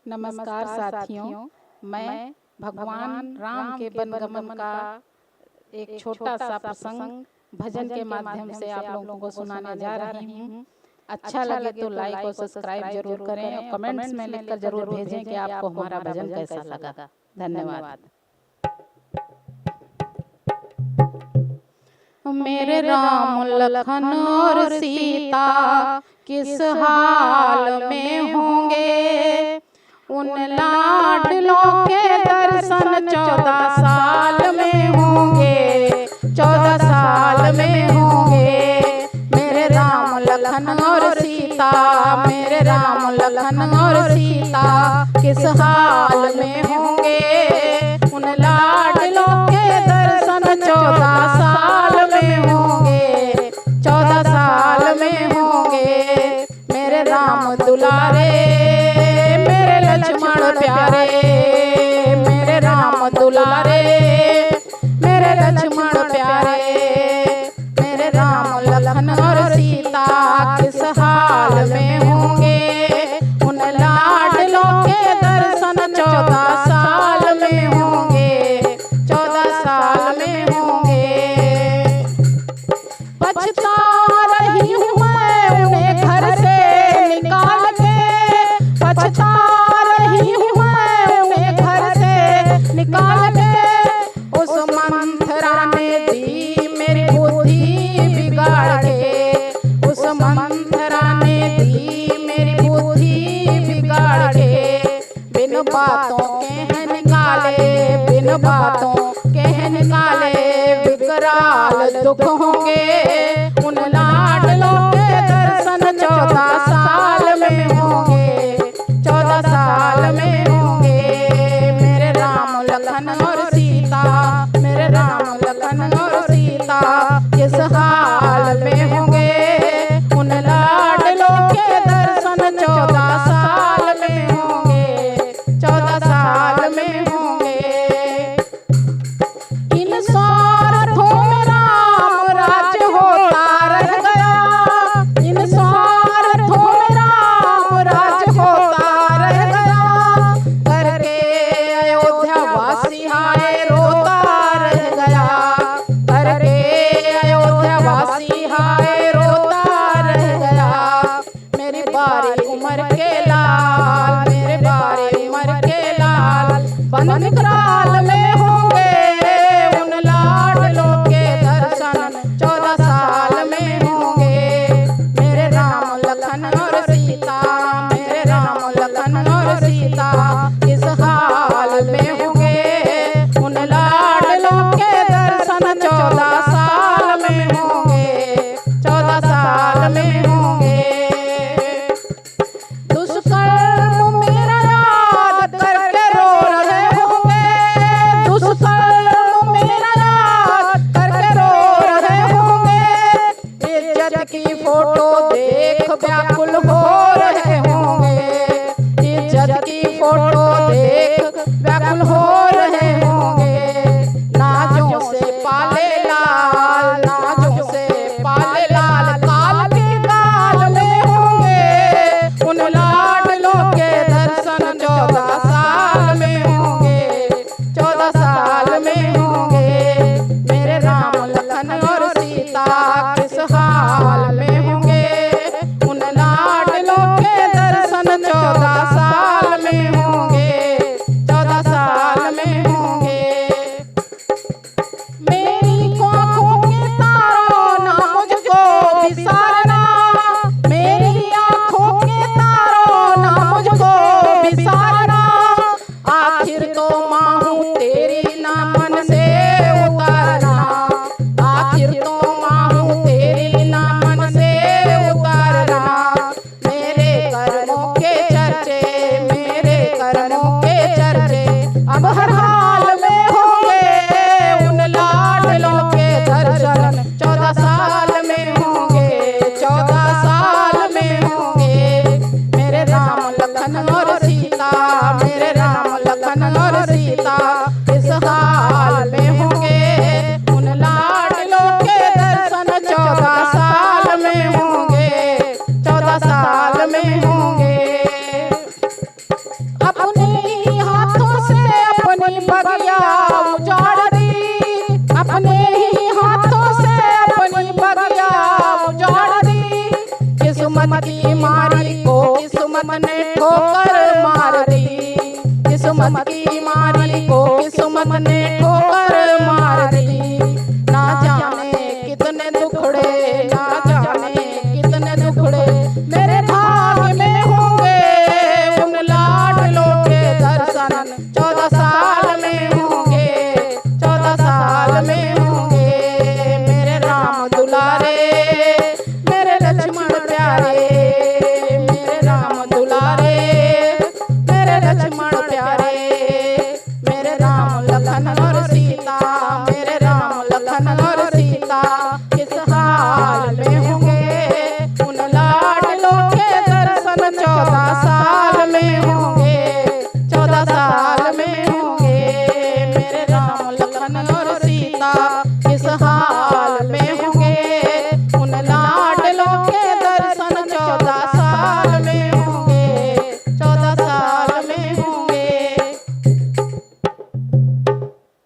नमस्कार साथियों, मैं भगवान राम के वनगमन का एक छोटा सा प्रसंग भजन के माध्यम से आप लोगों को सुनाने जा रही हूँ। अच्छा लगे तो लाइक और सब्सक्राइब जरूर करें और कमेंट्स में लिखकर जरूर भेजें कि आपको हमारा भजन कैसा लगा। धन्यवाद। मेरे राम लखन और सीता किस हाल में होंगे, उन लाडलों के दर्शन 14 साल में होंगे, 14 साल में होंगे। मेरे राम लखन और सीता, मेरे राम लखन और सीता किस हाल में होंगे, उन लाडलों के दर्शन 14 साल में होंगे, 14 साल में होंगे। मेरे राम दुलारे, मेरे लक्ष्मण प्यारे, मेरे राम दुलारे, मेरे लक्ष्मण प्यारे। मेरे राम लखन और सीता किस हाल में होंगे, उन लाडलों के दर्शन 14 साल में होंगे, 14 साल में होंगे। पछता रही हूँ मैं उन्हें घर से निकाल के, पछता रही हूँ मैं उन्हें घर से निकाल के। उस मंथरा ने दी मेरी बुद्धि बिगाड़ के, उस मंथरा ने दी मेरी बुद्धि बिगाड़ के। बिन बातों के निकाले, बिन बातों के निकाले, विकराल दुख होंगे, उन लाडलों के दर्शन 14 साल में होंगे, 14 साल में होंगे। मेरे राम लखन और सीता, मेरे राम लखन और सीता किस हाल में होंगे, उन लाडलों के दर्शन 14 साल में होंगे, 14 साल में होंगे। इन स्वार्थों में राम राज्य होता रह गया, इन स्वार्थों में राम राज्य होता रह गया। करके अयोध्या वासी हाय रोता रह गया, करके अयोध्या वासी हाय रोता रह गया। मेरी बारी उम्र के लाल, मेरे बारी उम्र के लाल वन विकराल में होंगे, उन लाडलों के दर्शन 14 साल में होंगे। मेरे राम लखन और सीता, मेरे राम लखन और सीता किस हाल में होंगे, उन लाडलों के दर्शन 14 साल में होंगे, 14 साल में होंगे। दुष्कर्म मेरा याद करके रो रहे होंगे, दुष्कर्म मेरा याद करके रो रहे होंगे। इज्जत की फोटो देख व्याकुल हो रहे होंगे, इज्जत की फोटो देख व्याकुल हो रहे होंगे। नाजों से पाले लाल, नाजों से पाले लाल काल के काल में होंगे, उन लाडलों के दर्शन 14 साल में होंगे, 14 साल में होंगे। मेरे राम लखन और सीता किस हाल में होंगे, उन लाडलों के दर्शन 14 साल में होंगे, 14 साल में होंगे। मेरी आँखों के तारों ना मुझको बिसारना, मेरी आँखों के तारों ना मुझको बिसारना। आखिर तो माँ हूँ तेरी ना मन से उतारना, आखिर तो माँ हूँ तेरी ना मन से उतारना। मेरे कर्मों के चर्चे, मेरे कर्मों के चर्चे अब हर हाल में होंगे, उन लाडलों के दर्शन 14 साल में होंगे, 14 साल में होंगे। मेरे राम लखन और सीता, मेरे राम लखन और सीता इस हाल में होंगे, उन लाडलों के दर्शन 14 साल में होंगे, 14 साल में होंगे। अब ठोकर मार दी, किस्मत की मारी को किस्मत ने ठोकर मार दी।